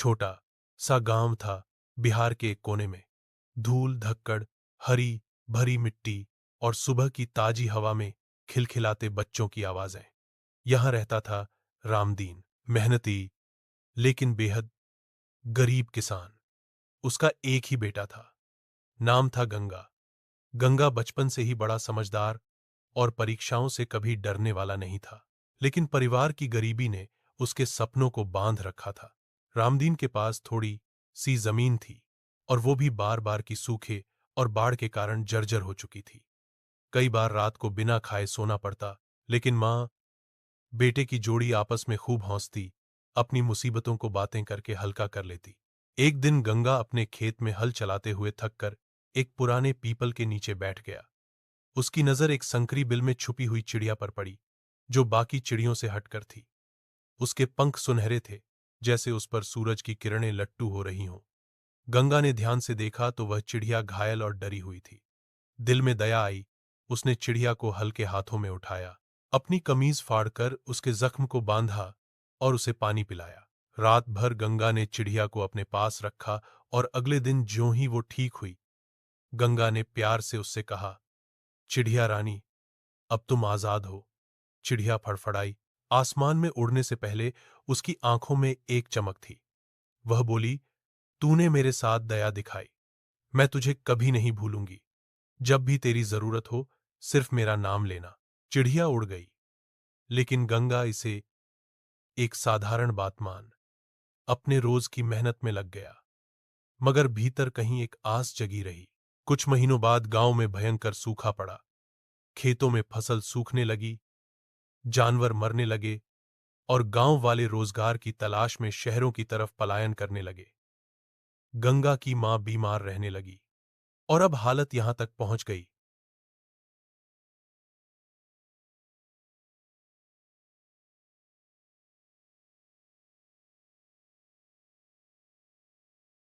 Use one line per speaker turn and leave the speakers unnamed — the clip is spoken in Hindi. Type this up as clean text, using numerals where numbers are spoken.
छोटा सा गांव था बिहार के एक कोने में। धूल धक्कड़, हरी भरी मिट्टी और सुबह की ताजी हवा में खिलखिलाते बच्चों की आवाजें। यहां रहता था रामदीन, मेहनती लेकिन बेहद गरीब किसान। उसका एक ही बेटा था, नाम था गंगा। गंगा बचपन से ही बड़ा समझदार और परीक्षाओं से कभी डरने वाला नहीं था। लेकिन परिवार की गरीबी ने उसके सपनों को बांध रखा था। रामदीन के पास थोड़ी सी जमीन थी और वो भी बार बार की सूखे और बाढ़ के कारण जर्जर हो चुकी थी। कई बार रात को बिना खाए सोना पड़ता, लेकिन माँ बेटे की जोड़ी आपस में खूब हंसती, अपनी मुसीबतों को बातें करके हल्का कर लेती। एक दिन गंगा अपने खेत में हल चलाते हुए थककर एक पुराने पीपल के नीचे बैठ गया। उसकी नजर एक संकरी बिल में छुपी हुई चिड़िया पर पड़ी, जो बाकी चिड़ियों से हटकर थी। उसके पंख सुनहरे थे, जैसे उस पर सूरज की किरणें लट्टू हो रही हों। गंगा ने ध्यान से देखा तो वह चिड़िया घायल और डरी हुई थी। दिल में दया आई, उसने चिड़िया को हल्के हाथों में उठाया, अपनी कमीज फाड़कर उसके जख्म को बांधा और उसे पानी पिलाया। रात भर गंगा ने चिड़िया को अपने पास रखा और अगले दिन ज्यों ही वो ठीक हुई, गंगा ने प्यार से उससे कहा, चिड़िया रानी, अब तुम आजाद हो। चिड़िया फड़फड़ाई। आसमान में उड़ने से पहले उसकी आंखों में एक चमक थी। वह बोली, तूने मेरे साथ दया दिखाई, मैं तुझे कभी नहीं भूलूंगी। जब भी तेरी जरूरत हो, सिर्फ मेरा नाम लेना। चिड़िया उड़ गई, लेकिन गंगा इसे एक साधारण बात मान अपने रोज की मेहनत में लग गया। मगर भीतर कहीं एक आस जगी रही। कुछ महीनों बाद गांव में भयंकर सूखा पड़ा। खेतों में फसल सूखने लगी, जानवर मरने लगे और गांव वाले रोजगार की तलाश में शहरों की तरफ पलायन करने लगे। गंगा की मां बीमार रहने लगी और अब हालत यहां तक पहुंच गई